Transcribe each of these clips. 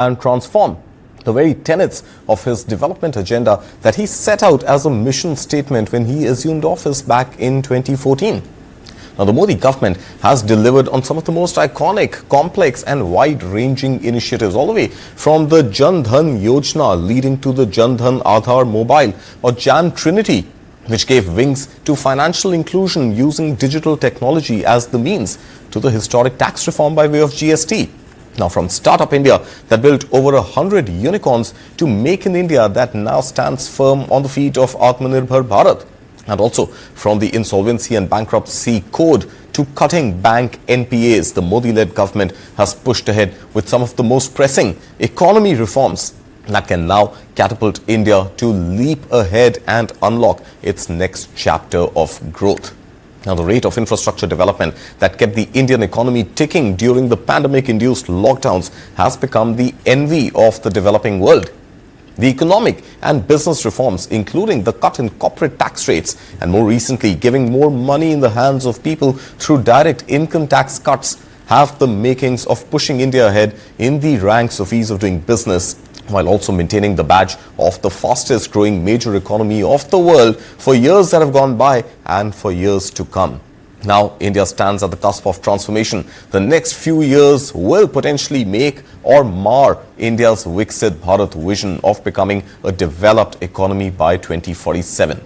and transform. The very tenets of his development agenda that he set out as a mission statement when he assumed office back in 2014. Now, the Modi government has delivered on some of the most iconic, complex and wide-ranging initiatives, all the way from the JAN-DHAN YOJNA leading to the JAN-DHAN AADHAAR mobile or JAN TRINITY, which gave wings to financial inclusion using digital technology as the means, to the historic tax reform by way of GST. Now, from Startup India that built over 100 unicorns to Make in India that now stands firm on the feet of AATMANIRBHAR Bharat. And also from the Insolvency and Bankruptcy Code to cutting bank NPAs, the Modi-led government has pushed ahead with some of the most pressing economy reforms that can now catapult India to leap ahead and unlock its next chapter of growth. Now, the rate of infrastructure development that kept the Indian economy ticking during the pandemic-induced lockdowns has become the envy of the developing world. The economic and business reforms, including the cut in corporate tax rates and more recently giving more money in the hands of people through direct income tax cuts, have the makings of pushing India ahead in the ranks of ease of doing business, while also maintaining the badge of the fastest growing major economy of the world for years that have gone by and for years to come. Now, India stands at the cusp of transformation. The next few years will potentially make or mar India's Viksit Bharat vision of becoming a developed economy by 2047.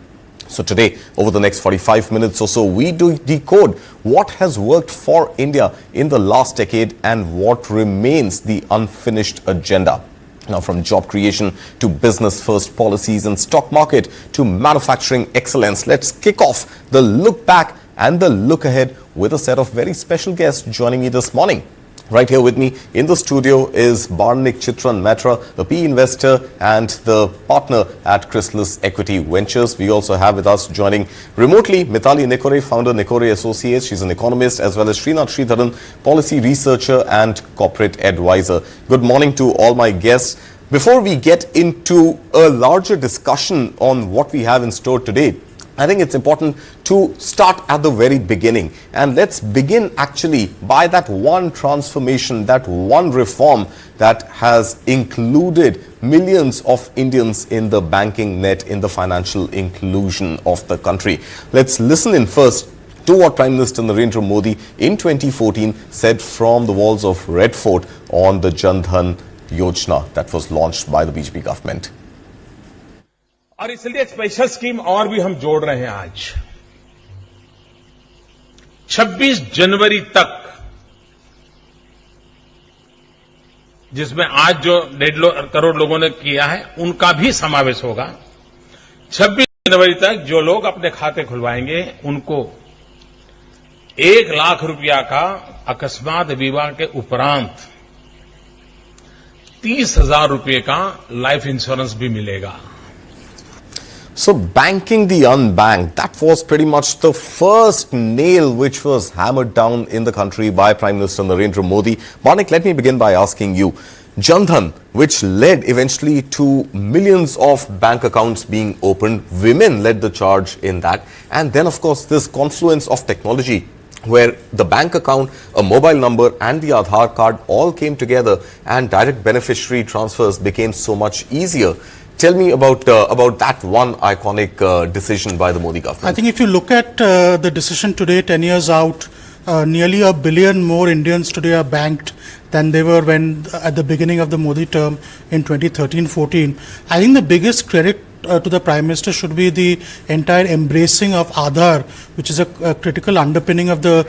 So today, over the next 45 minutes or so, we do decode what has worked for India in the last decade and what remains the unfinished agenda. Now, from job creation to business-first policies and stock market to manufacturing excellence, let's kick off the look back and the look ahead with a set of very special guests joining me this morning. Right here with me in the studio is Barnik Chitran Matra, a PE investor and the partner at Chrysalis Equity Ventures. We also have with us joining remotely Mithali Nikore, founder Nikore Associates. She's an economist, as well as Srinath Sridharan, policy researcher and corporate advisor. Good morning to all my guests. Before we get into a larger discussion on what we have in store today, I think it's important to start at the very beginning. And let's begin actually by that one transformation, that one reform that has included millions of Indians in the banking net, in the financial inclusion of the country. Let's listen in first to what Prime Minister Narendra Modi in 2014 said from the walls of Red Fort on the JAN-DHAN YOJNA that was launched by the BJP government. और इसलिए एक special scheme और भी हम जोड़ रहे हैं आज 26 जनवरी तक, जिसमें आज जो 1.5 करोड़ लोगों ने किया है उनका भी समावेश होगा। 26 जनवरी तक जो लोग अपने खाते खुलवाएंगे उनको 1 लाख रुपया का अकस्मात बीमा के उपरांत 30,000 रुपये का लाइफ इंश्योरेंस भी मिलेगा। So banking the unbanked, that was pretty much the first nail which was hammered down in the country by Prime Minister Narendra Modi. Barnik, let me begin by asking you, JAN-DHAN, which led eventually to millions of bank accounts being opened, women led the charge in that. And then, of course, this confluence of technology where the bank account, a mobile number and the Aadhaar card all came together and direct beneficiary transfers became so much easier. Tell me about that one iconic decision by the Modi government. I think if you look at the decision today, 10 years out, nearly 1 billion more Indians today are banked than they were when at the beginning of the Modi term in 2013-14. I think the biggest credit to the Prime Minister should be the entire embracing of Aadhaar, which is a critical underpinning of the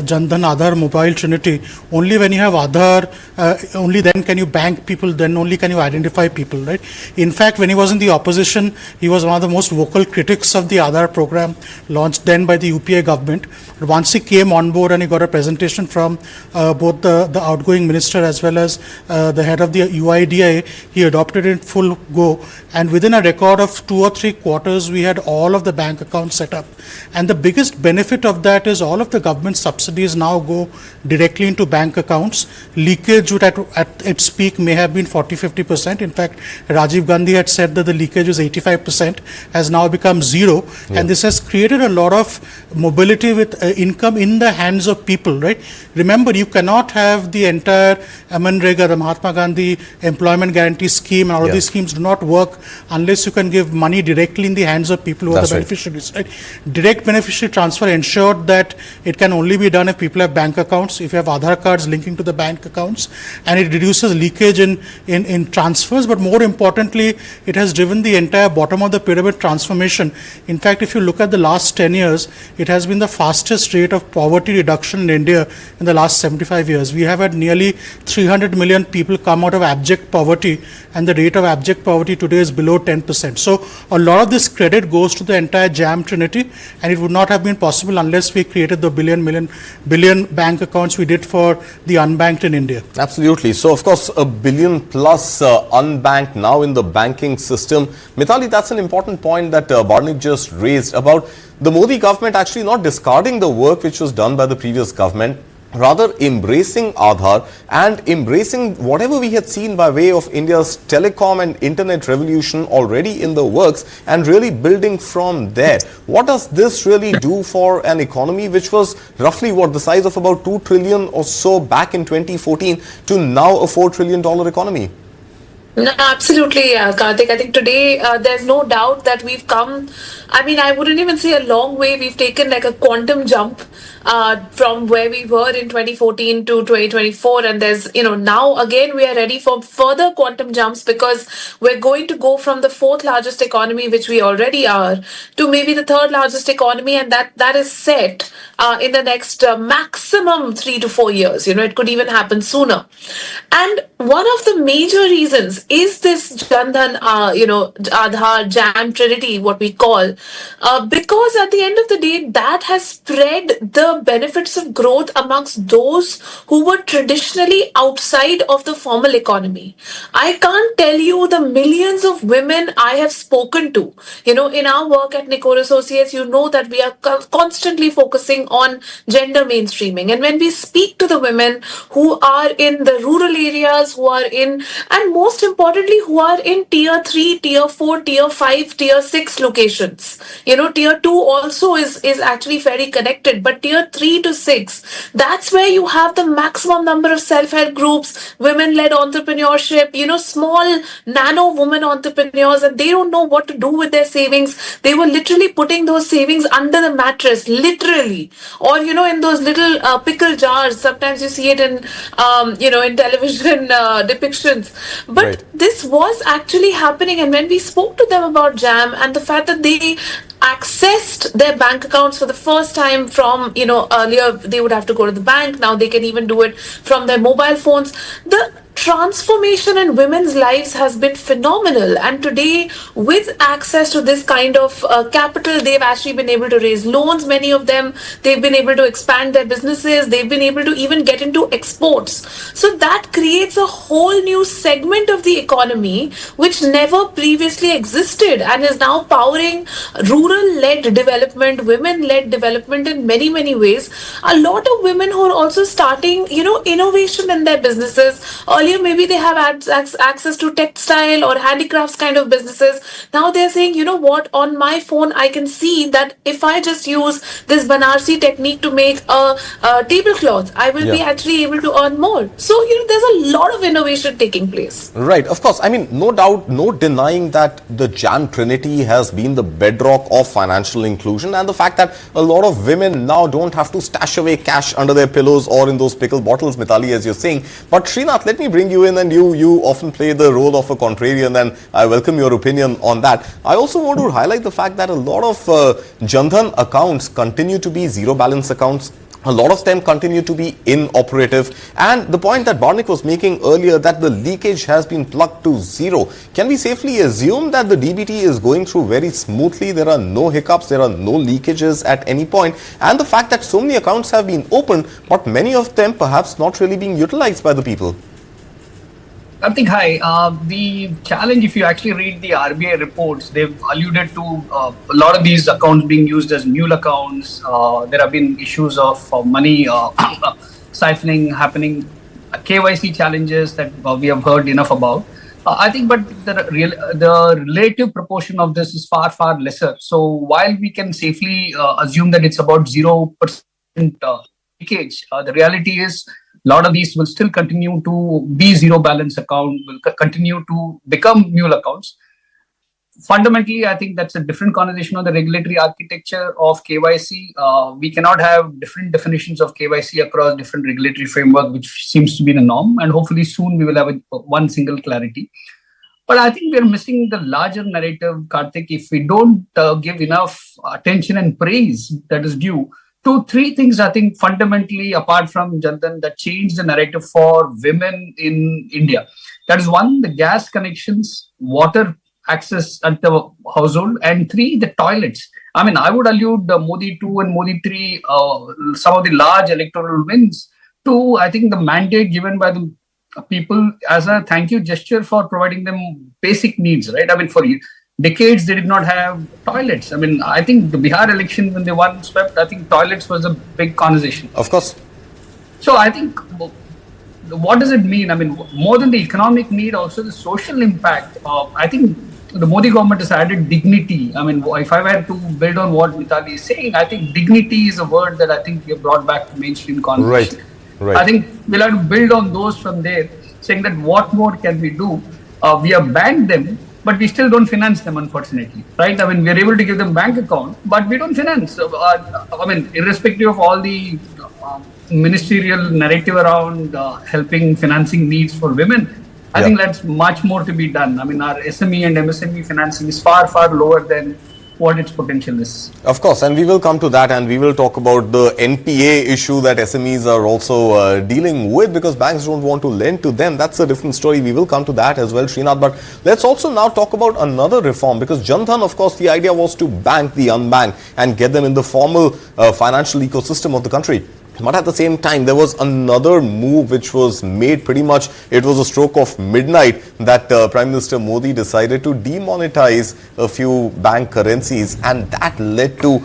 JAN-DHAN Aadhaar mobile trinity. Only when you have Aadhaar, only then can you bank people, then only can you identify people, right? In fact, when he was in the opposition, he was one of the most vocal critics of the Aadhaar program launched then by the UPA government. But once he came on board and he got a presentation from both the outgoing minister as well as the head of the UIDAI, he adopted it full go, and within a record record of 2 or 3 quarters, we had all of the bank accounts set up. And the biggest benefit of that is all of the government subsidies now go directly into bank accounts. Leakage would at its peak may have been 40-50%. In fact, Rajiv Gandhi had said that the leakage was 85%, has now become zero. Yeah. And this has created a lot of mobility with income in the hands of people, right? Remember, you cannot have the entire Manrega, the Mahatma Gandhi Employment Guarantee Scheme, and all of these schemes do not work unless you can give money directly in the hands of people who are the beneficiaries, right? Direct beneficiary transfer ensured that it can only be done if people have bank accounts, if you have Aadhaar cards linking to the bank accounts, and it reduces leakage in transfers, but more importantly, it has driven the entire bottom of the pyramid transformation. In fact, if you look at the last 10 years, it has been the fastest rate of poverty reduction in India in the last 75 years. We have had nearly 300 million people come out of abject poverty, and the rate of abject poverty today is below 10%. So a lot of this credit goes to the entire JAM Trinity, and it would not have been possible unless we created the billion bank accounts we did for the unbanked in India. Absolutely. So of course, a billion plus unbanked now in the banking system. Mithali, that's an important point that Barnik just raised about the Modi government actually not discarding the work which was done by the previous government, rather embracing Aadhaar and embracing whatever we had seen by way of India's telecom and internet revolution already in the works and really building from there. What does this really do for an economy which was roughly the size of about 2 trillion or so back in 2014 to now a $4 trillion economy? No, absolutely, Karthik. I think today there's no doubt that we've come, I wouldn't even say a long way. We've taken like a quantum jump from where we were in 2014 to 2024. And there's, now again, we are ready for further quantum jumps because we're going to go from the 4th largest economy, which we already are, to maybe the 3rd largest economy. And that is set in the next maximum 3 to 4 years. It could even happen sooner. And one of the major reasons is this JAN-DHAN, Aadhaar, JAM Trinity, what we call, because at the end of the day, that has spread the benefits of growth amongst those who were traditionally outside of the formal economy. I can't tell you the millions of women I have spoken to. In our work at Nikor Associates, that we are constantly focusing on gender mainstreaming. And when we speak to the women who are in the rural areas, who are in, and most importantly, who are in tier 3, tier 4, tier 5, tier 6 locations. Tier 2 also is actually very connected, but tier 3 to 6, that's where you have the maximum number of self-help groups, women-led entrepreneurship, small nano woman entrepreneurs, and they don't know what to do with their savings. They were literally putting those savings under the mattress, literally, or, in those little pickle jars. Sometimes you see it in, in television depictions. But this was actually happening. And when we spoke to them about JAM and the fact that they accessed their bank accounts for the first time from, earlier they would have to go to the bank. Now they can even do it from their mobile phones. The transformation in women's lives has been phenomenal, and today with access to this kind of capital, they've actually been able to raise loans. Many of them, they've been able to expand their businesses, they've been able to even get into exports. So that creates a whole new segment of the economy which never previously existed and is now powering rural-led development, women-led development in many, many ways. A lot of women who are also starting, innovation in their businesses. Earlier, maybe they have access to textile or handicrafts kind of businesses. Now they're saying, what, on my phone, I can see that if I just use this Banarsi technique to make a tablecloth, I will be actually able to earn more. So, there's a lot of innovation taking place. Right. Of course. No doubt, no denying that the JAN Trinity has been the bedrock of financial inclusion, and the fact that a lot of women now don't have to stash away cash under their pillows or in those pickle bottles, Mithali, as you're saying. But Srinath, let me bring you in, and you often play the role of a contrarian, and I welcome your opinion on that. I also want to highlight the fact that a lot of JAN-DHAN accounts continue to be zero balance accounts. A lot of them continue to be inoperative, and the point that Barnik was making earlier, that the leakage has been plugged to zero. Can we safely assume that the DBT is going through very smoothly? There are no hiccups, there are no leakages at any point, and the fact that so many accounts have been opened, but many of them perhaps not really being utilized by the people. Karthik, hi. The challenge, if you actually read the RBI reports, they've alluded to a lot of these accounts being used as mule accounts. There have been issues of money siphoning happening, KYC challenges that we have heard enough about. I think, but the relative proportion of this is far, far lesser. So while we can safely assume that it's about 0% leakage, the reality is a lot of these will still continue to be zero balance account, will continue to become mule accounts. Fundamentally, I think that's a different conversation on the regulatory architecture of KYC. We cannot have different definitions of KYC across different regulatory framework, which seems to be the norm. And hopefully soon we will have one single clarity. But I think we're missing the larger narrative, Karthik, if we don't give enough attention and praise that is due. 3 things, I think, fundamentally, apart from JAN-DHAN, that changed the narrative for women in India. That is 1, the gas connections, water access at the household, and 3, the toilets. I mean, I would allude Modi 2 and Modi 3, some of the large electoral wins, to, I think, the mandate given by the people as a thank you gesture for providing them basic needs, right? I mean, for decades, they did not have toilets. I mean, I think the Bihar election, when they won swept, I think toilets was a big conversation. Of course. So I think, what does it mean? I mean, more than the economic need, also the social impact. I think the Modi government has added dignity. I mean, if I were to build on what Mitali is saying, I think dignity is a word that I think we have brought back to mainstream conversation. Right. I think we'll have to build on those from there, saying that what more can we do? We have banned them, but we still don't finance them, unfortunately, right? I mean, we're able to give them bank account, but we don't finance. I mean, irrespective of all the ministerial narrative around helping financing needs for women, I think that's much more to be done. I mean, our SME and MSME financing is far, far lower than what its potential is. Of course, and we will come to that, and we will talk about the NPA issue that SMEs are also dealing with, because banks don't want to lend to them. That's a different story. We will come to that as well, Srinath. But let's also now talk about another reform, because JAN-DHAN, of course, the idea was to bank the unbanked and get them in the formal financial ecosystem of the country. But at the same time, there was another move which was made pretty much, it was a stroke of midnight, that Prime Minister Modi decided to demonetize a few bank currencies, and that led to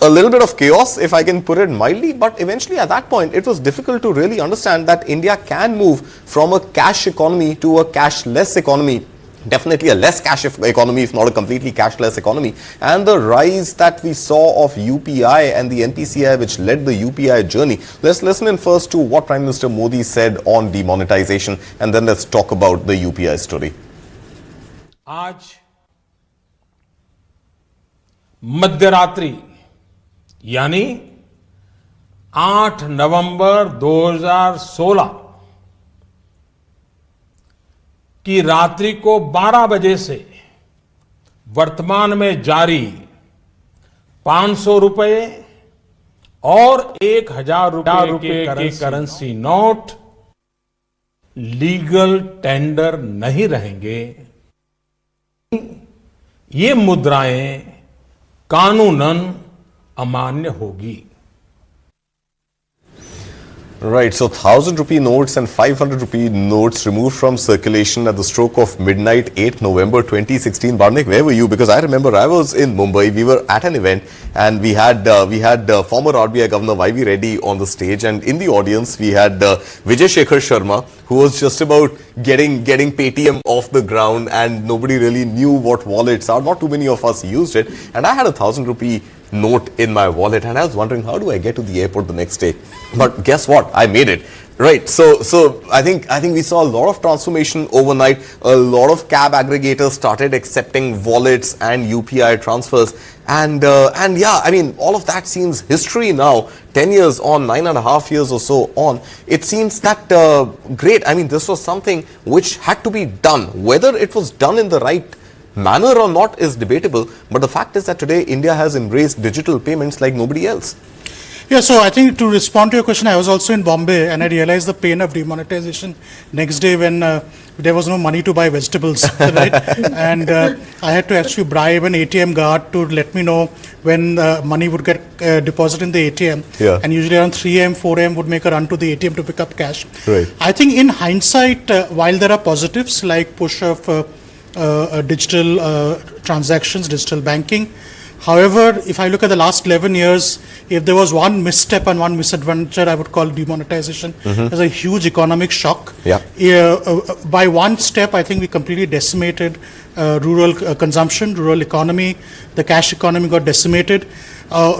a little bit of chaos, if I can put it mildly. But eventually at that point, it was difficult to really understand that India can move from a cash economy to a cashless economy. Definitely a less cash economy, if not a completely cashless economy. And the rise that we saw of UPI and the NPCI, which led the UPI journey. Let's listen in first to what Prime Minister Modi said on demonetization, and then let's talk about the UPI story. आज मध्यरात्रि यानी 8 नवंबर 2016 की रात्रि को 12 बजे से वर्तमान में जारी 500 रुपए और 1000 रुपए के करेंसी नोट लीगल टेंडर नहीं रहेंगे। ये मुद्राएं कानूनन अमान्य होगी। Right, so 1000 rupee notes and 500 rupee notes removed from circulation at the stroke of midnight, 8 November 2016. Barnik, where were you? Because I remember I was in Mumbai. We were at an event, and we had former RBI Governor Y.V. Reddy on the stage, and in the audience we had Vijay Shekhar Sharma, who was just about getting Paytm off the ground, and nobody really knew what wallets are. Not too many of us used it, and I had a 1000 rupee note in my wallet, and I was wondering, how do I get to the airport the next day? But guess what? I made it. Right. So I think we saw a lot of transformation overnight. A lot of cab aggregators started accepting wallets and UPI transfers. And yeah, I mean, all of that seems history now. 10 years on, 9.5 years or so on. It seems that great. I mean, this was something which had to be done. Whether it was done in the right manner or not is debatable, but the fact is that today India has embraced digital payments like nobody else. Yeah, so I think to respond to your question, I was also in Bombay and I realized the pain of demonetization next day when there was no money to buy vegetables, right? And I had to actually bribe an ATM guard to let me know when money would get deposited in the ATM. Yeah. And usually around 3 a.m., 4 a.m. would make a run to the ATM to pick up cash. Right. I think in hindsight, while there are positives like push of digital transactions, digital banking, however, if I look at the last 11 years, if there was one misstep and one misadventure, I would call demonetization as a huge economic shock. Yeah. By one step, I think we completely decimated rural consumption, rural economy. The cash economy got decimated.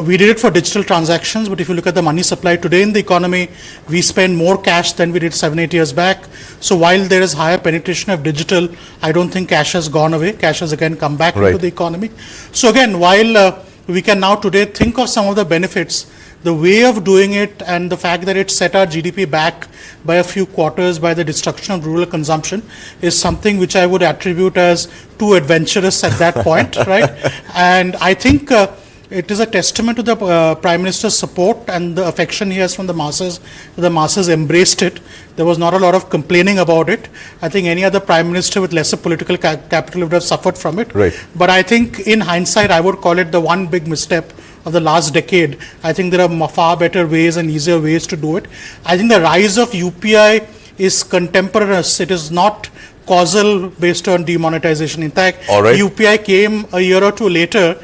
We did it for digital transactions, but if you look at the money supply today in the economy, we spend more cash than we did 7-8 years back. So while there is higher penetration of digital, I don't think cash has gone away. Cash has again come back into the economy. So again, while we can now today think of some of the benefits, the way of doing it and the fact that it set our GDP back by a few quarters by the destruction of rural consumption is something which I would attribute as too adventurous at that point, right? And I think it is a testament to the Prime Minister's support and the affection he has from the masses. The masses embraced it. There was not a lot of complaining about it. I think any other Prime Minister with lesser political capital would have suffered from it. Right. But I think in hindsight, I would call it the one big misstep of the last decade. I think there are far better ways and easier ways to do it. I think the rise of UPI is contemporaneous. It is not causal based on demonetization. In fact, UPI came a year or two later.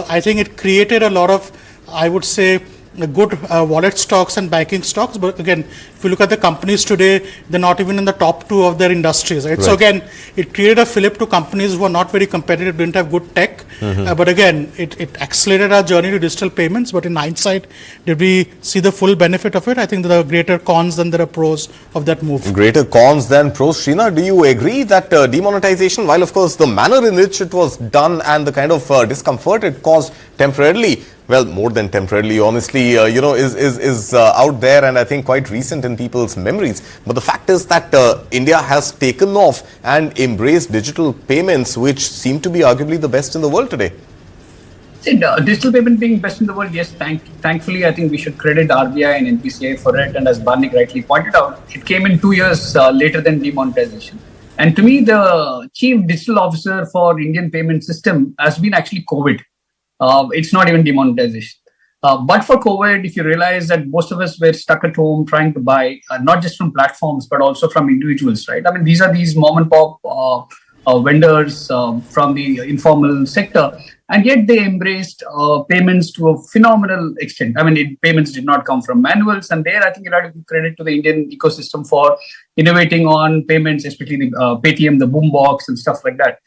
I think it created a lot of, I would say, good wallet stocks and banking stocks. But again, if you look at the companies today, they're not even in the top 2 of their industries. Right? So again, it created a fillip to companies who are not very competitive, didn't have good tech. But again, it accelerated our journey to digital payments. But in hindsight, did we see the full benefit of it? I think there are greater cons than there are pros of that move. Greater cons than pros. Srina, do you agree that demonetization, while of course the manner in which it was done and the kind of discomfort it caused temporarily, well, more than temporarily, honestly, is out there and I think quite recent in people's memories. But the fact is that India has taken off and embraced digital payments, which seem to be arguably the best in the world today. Digital payment being best in the world, yes, thankfully, I think we should credit RBI and NPCI for it. And as Barnik rightly pointed out, it came in 2 years later than demonetization. And to me, the chief digital officer for Indian payment system has been actually COVID. It's not even demonetization. But for COVID, if you realize that most of us were stuck at home trying to buy, not just from platforms, but also from individuals, right? I mean, these are these mom and pop vendors from the informal sector. And yet they embraced payments to a phenomenal extent. I mean, payments did not come from manuals. And there, I think you have to give credit to the Indian ecosystem for innovating on payments, especially the Paytm, the boombox and stuff like that.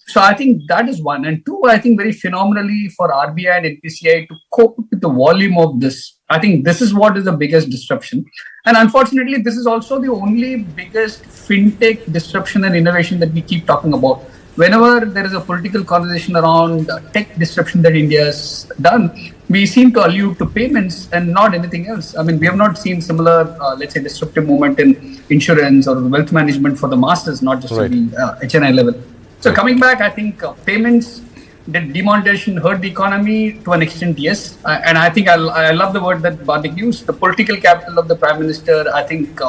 So I think that is one. And two, I think very phenomenally for RBI and NPCI to cope with the volume of this. I think this is what is the biggest disruption. And unfortunately, this is also the only biggest fintech disruption and innovation that we keep talking about. Whenever there is a political conversation around tech disruption that India has done, we seem to allude to payments and not anything else. I mean, we have not seen similar, let's say, disruptive movement in insurance or wealth management for the masses, not just at the HNI level. So coming back, I think payments, did demonetization hurt the economy to an extent? Yes. And I think I love the word that Barnik used, the political capital of the Prime Minister. I think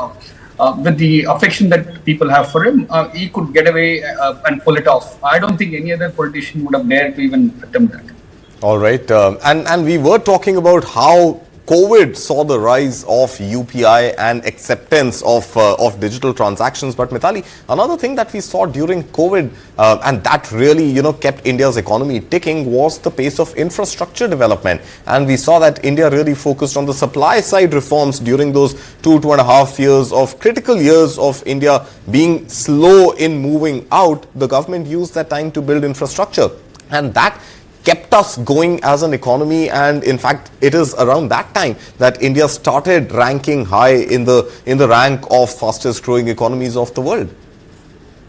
with the affection that people have for him, he could get away and pull it off. I don't think any other politician would have dared to even attempt that. All right. And we were talking about how COVID saw the rise of UPI and acceptance of digital transactions. But Mithali, another thing that we saw during COVID and that really, kept India's economy ticking was the pace of infrastructure development. And we saw that India really focused on the supply side reforms during those 2.5 years of critical years of India being slow in moving out. The government used that time to build infrastructure, and that kept us going as an economy. And in fact, it is around that time that India started ranking high in the rank of fastest growing economies of the world.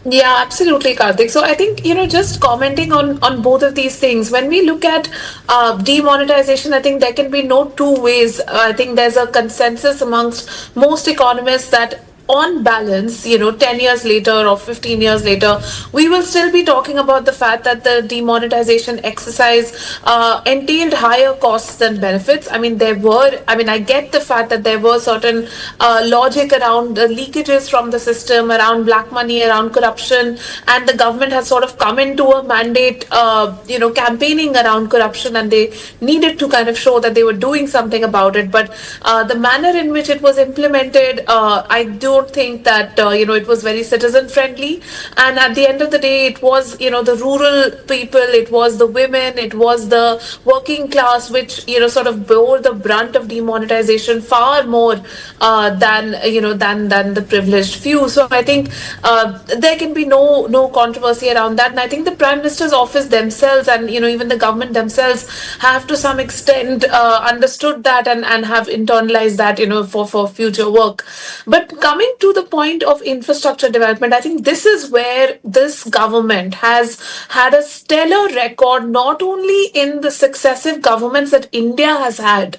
Yeah, absolutely, Karthik. So I think, just commenting on both of these things, when we look at demonetization, I think there can be no two ways. I think there's a consensus amongst most economists that on balance, 10 years later or 15 years later, we will still be talking about the fact that the demonetization exercise entailed higher costs than benefits. I get the fact that there were certain logic around the leakages from the system, around black money, around corruption, and the government has sort of come into a mandate, campaigning around corruption, and they needed to kind of show that they were doing something about it. But the manner in which it was implemented, I don't think that, it was very citizen friendly. And at the end of the day, it was, the rural people, it was the women, it was the working class, which, sort of bore the brunt of demonetization far more than the privileged few. So I think there can be no controversy around that. And I think the Prime Minister's office themselves and, even the government themselves have to some extent understood that and have internalized that, for future work. But coming to the point of infrastructure development, I think this is where this government has had a stellar record, not only in the successive governments that India has had,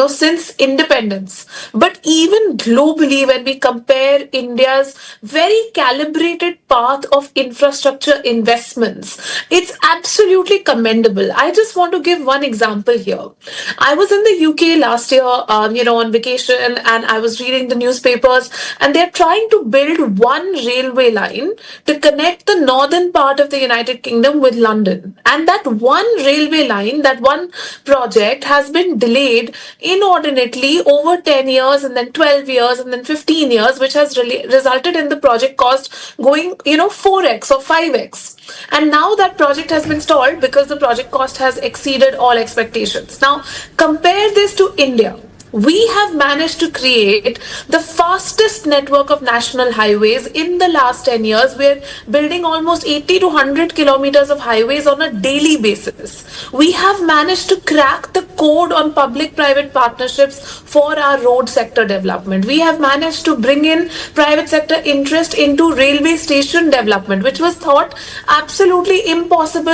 since independence, but even globally when we compare India's very calibrated path of infrastructure investments. It's absolutely commendable. I just want to give one example here. I was in the UK last year, on vacation, and I was reading the newspapers, and they're trying to build one railway line to connect the northern part of the United Kingdom with London. And that one railway line, that one project has been delayed inordinately over 10 years and then 12 years and then 15 years, which has really resulted in the project cost going, 4x or 5x. And now that project has been stalled because the project cost has exceeded all expectations. Now, compare this to India. We have managed to create the fastest network of national highways in the last 10 years. We're building almost 80 to 100 kilometers of highways on a daily basis. We have managed to crack the code on public-private partnerships for our road sector development. We have managed to bring in private sector interest into railway station development, which was thought absolutely impossible,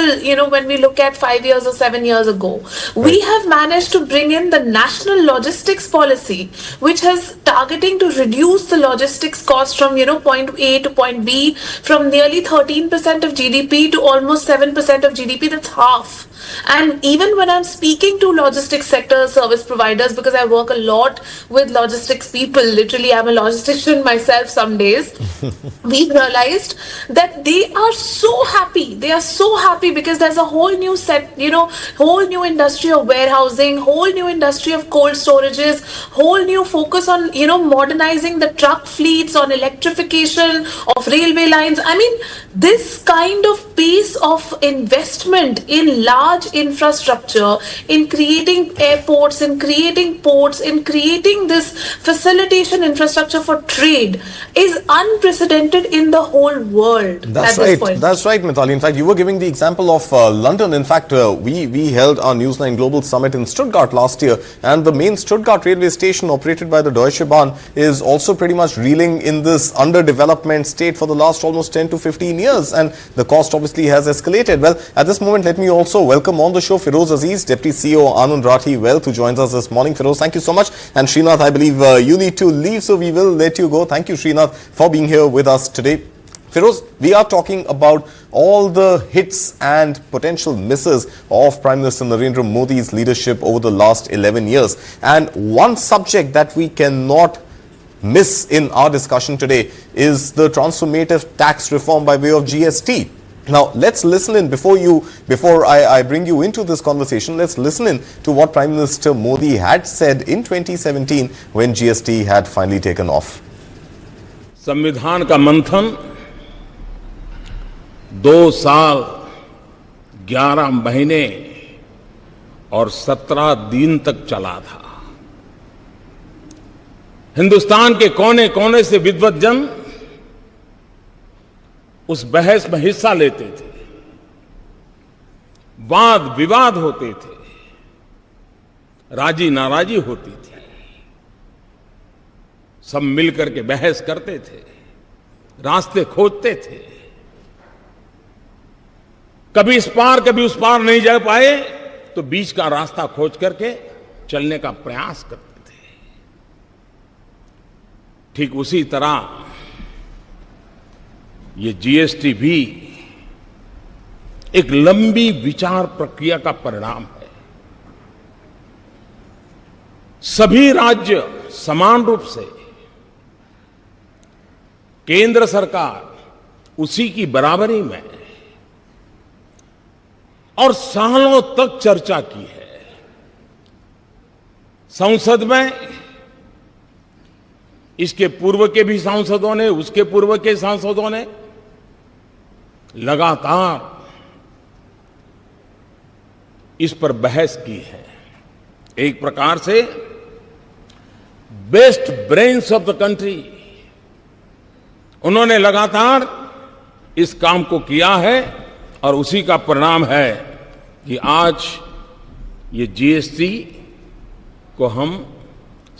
when we look at 5 years or 7 years ago. We have managed to bring in the national logistics policy, which has targeting to reduce the logistics cost from, point A to point B from nearly 13% of GDP to almost 7% of GDP. That's half. And even when I'm speaking to logistics sector service providers, because I work a lot with logistics people, literally I'm a logistician myself some days, we've realized that they are so happy. They are so happy because there's a whole new whole new industry of warehousing, whole new industry of cold storages, whole new focus on, modernizing the truck fleets, on electrification of railway lines. I mean, this kind of pace of investment in large infrastructure, in creating airports, in creating ports, in creating this facilitation infrastructure for trade is unprecedented in the whole world. That's right. That's right, Mithali. In fact, you were giving the example of London. In fact, we held our Newsline Global Summit in Stuttgart last year, and the main Stuttgart railway station operated by the Deutsche Bahn is also pretty much reeling in this underdevelopment state for the last almost 10 to 15 years, and the cost obviously has escalated. Well, at this moment, let me also welcome on the show Feroz Aziz, Deputy CEO Anand Rathi Wealth, who joins us this morning. Feroz, thank you so much. And Srinath, I believe you need to leave, so we will let you go. Thank you, Srinath, for being here with us today. Feroz, we are talking about all the hits and potential misses of Prime Minister Narendra Modi's leadership over the last 11 years. And one subject that we cannot miss in our discussion today is the transformative tax reform by way of GST. Now, let's listen in before I bring you into this conversation. Let's listen in to what Prime Minister Modi had said in 2017 when GST had finally taken off. संविधान का मंथन 2 साल 11 महीने और 17 दिन तक चला था। हिंदुस्तान के कोने कोने से विद्वत जन उस बहस में हिस्सा लेते थे, वाद विवाद होते थे, राजी नाराजी होती थी, सब मिलकर के बहस करते थे, रास्ते खोजते थे। कभी इस पार कभी उस पार नहीं जा पाए तो बीच का रास्ता खोज करके चलने का प्रयास करते थे। ठीक उसी तरह ये जीएसटी भी एक लंबी विचार प्रक्रिया का परिणाम है। सभी राज्य समान रूप से केंद्र सरकार उसी की बराबरी में और सालों तक चर्चा की है। संसद में इसके पूर्व के भी सांसदों ने, उसके पूर्व के सांसदों ने लगातार इस पर बहस की है। एक प्रकार से best brains of the country उन्होंने लगातार इस काम को किया है और उसी का परिणाम है कि आज ये जीएसटी को हम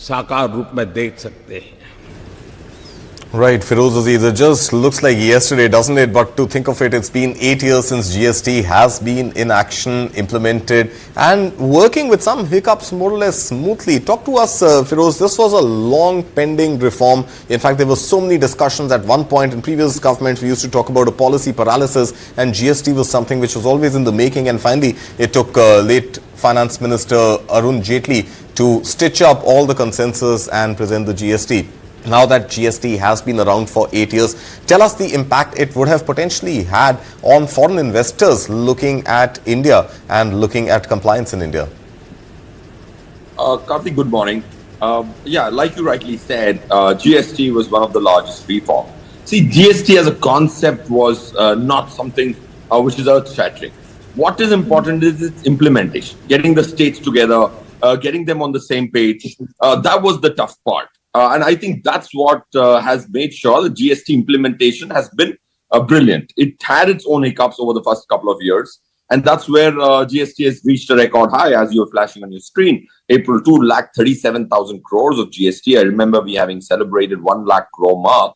साकार रूप में देख सकते हैं। Right, Feroz Aziz, it just looks like yesterday, doesn't it? But to think of it, it's been 8 years since GST has been in action, implemented, and working with some hiccups more or less smoothly. Talk to us, Feroz. This was a long pending reform. In fact, there were so many discussions at one point in previous governments. We used to talk about a policy paralysis, and GST was something which was always in the making. And finally, it took late Finance Minister Arun Jaitley to stitch up all the consensus and present the GST. Now that GST has been around for 8 years, tell us the impact it would have potentially had on foreign investors looking at India and looking at compliance in India. Karthik, good morning. Yeah, like you rightly said, GST was one of the largest reform. See, GST as a concept was not something which is earth-shattering. What is important is its implementation, getting the states together, getting them on the same page. That was the tough part. And I think that's what has made sure the GST implementation has been brilliant. It had its own hiccups over the first couple of years. And that's where GST has reached a record high, as you're flashing on your screen. April 2,37,000 crores of GST. I remember we having celebrated 1 lakh crore mark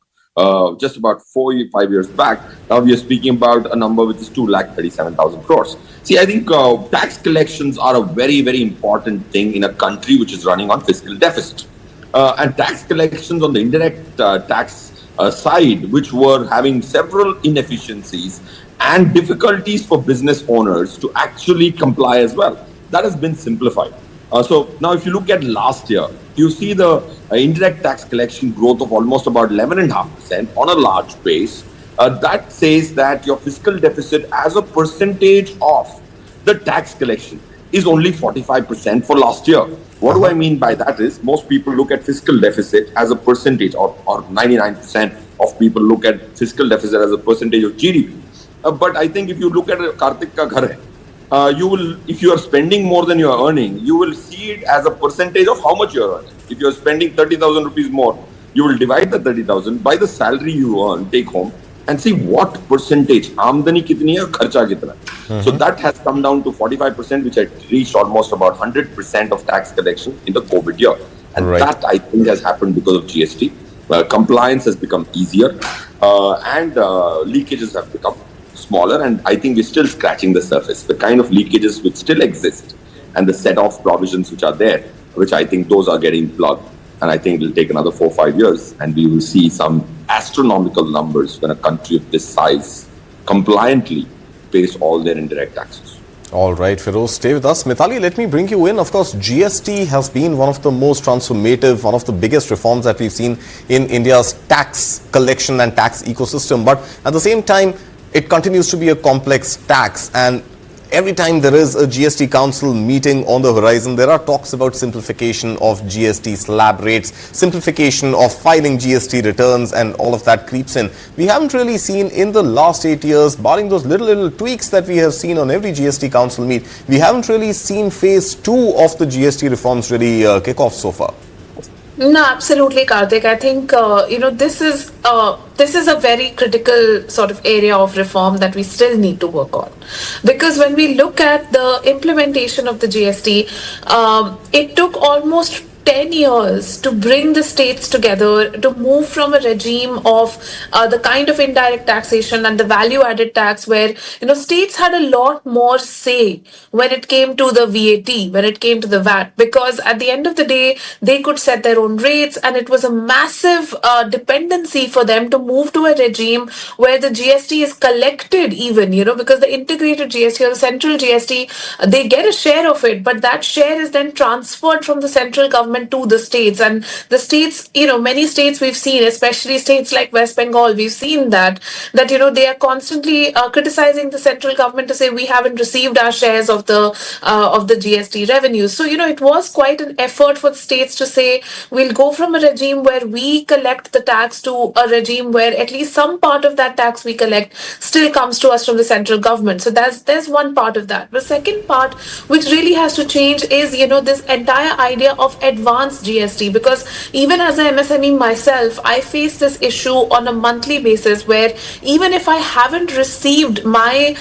just about 4-5 years back. Now we are speaking about a number which is 2,37,000 crores. See, I think tax collections are a very, very important thing in a country which is running on fiscal deficit. And tax collections on the indirect tax side, which were having several inefficiencies and difficulties for business owners to actually comply as well. That has been simplified. So now if you look at last year, you see the indirect tax collection growth of almost about 11.5% on a large base. That says that your fiscal deficit as a percentage of the tax collection is only 45% for last year. What do I mean by that is most people look at fiscal deficit as a percentage or 99% of people look at fiscal deficit as a percentage of GDP. But I think if you look at Karthik ka ghar hai, you will, if you are spending more than you are earning, you will see it as a percentage of how much you are earning. If you are spending 30,000 rupees more, you will divide the 30,000 by the salary you earn, take home, and see what percentage, amdani kitni hai, kharcha kitna. So that has come down to 45%, which had reached almost about 100% of tax collection in the COVID year. And that, I think, has happened because of GST. Compliance has become easier and leakages have become smaller. And I think we're still scratching the surface. The kind of leakages which still exist and the set of provisions which are there, which I think those are getting plugged. And I think it will take another 4-5 years and we will see some astronomical numbers when a country of this size compliantly pays all their indirect taxes. All right, Feroz, stay with us. Mithali, let me bring you in. Of course, GST has been one of the most transformative, one of the biggest reforms that we've seen in India's tax collection and tax ecosystem. But at the same time, it continues to be a complex tax. And every time there is a GST Council meeting on the horizon, there are talks about simplification of GST slab rates, simplification of filing GST returns, and all of that creeps in. We haven't really seen in the last 8 years, barring those little tweaks that we have seen on every GST Council meet, we haven't really seen phase 2 of the GST reforms really kick off so far. No, absolutely, Karthik. I think, this is a very critical sort of area of reform that we still need to work on. Because when we look at the implementation of the GST, it took almost 10 years to bring the states together, to move from a regime of the kind of indirect taxation and the value added tax where, states had a lot more say when it came to the VAT, when it came to the VAT, because at the end of the day, they could set their own rates, and it was a massive dependency for them to move to a regime where the GST is collected even, because the integrated GST or the central GST, they get a share of it, but that share is then transferred from the central government to the states. And the states, many states we've seen, especially states like West Bengal, we've seen that they are constantly criticizing the central government to say we haven't received our shares of the GST revenues. So it was quite an effort for the states to say we'll go from a regime where we collect the tax to a regime where at least some part of that tax we collect still comes to us from the central government. So there's one part of that. The second part which really has to change is this entire idea of advanced GST, because even as an MSME myself, I face this issue on a monthly basis where even if I haven't received my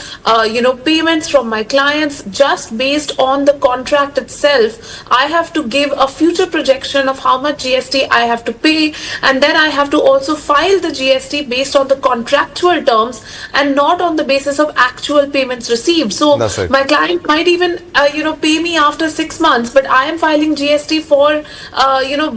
payments from my clients just based on the contract itself, I have to give a future projection of how much GST I have to pay, and then I have to also file the GST based on the contractual terms and not on the basis of actual payments received. So right. My client might even pay me after 6 months, but I am filing GST for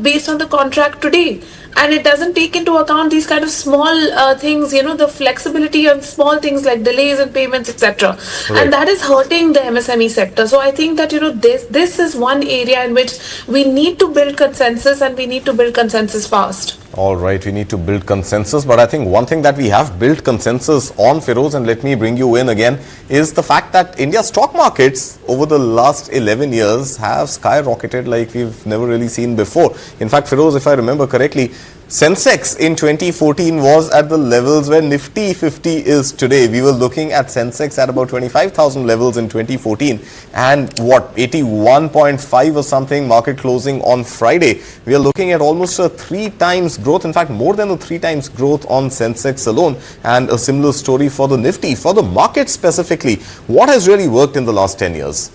based on the contract today. And it doesn't take into account these kind of small things, the flexibility on small things like delays in payments, etc. Right. And that is hurting the MSME sector. So I think that, this is one area in which we need to build consensus, and we need to build consensus fast. All right, we need to build consensus, but I think one thing that we have built consensus on, Feroz, and let me bring you in again, is the fact that India's stock markets over the last 11 years have skyrocketed like we've never really seen before. In fact, Feroz, if I remember correctly, Sensex in 2014 was at the levels where Nifty 50 is today. We were looking at Sensex at about 25,000 levels in 2014 and 81.5 or something market closing on Friday. We are looking at almost a 3 times growth, in fact more than a 3 times growth on Sensex alone, and a similar story for the Nifty. For the market specifically, what has really worked in the last 10 years?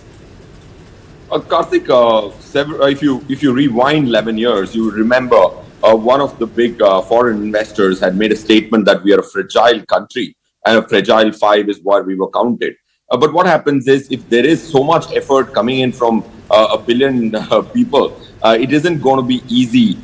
Karthik, if you rewind 11 years, you remember one of the big foreign investors had made a statement that we are a fragile country and a fragile 5 is where we were counted. But what happens is, if there is so much effort coming in from a billion people, it isn't going to be easy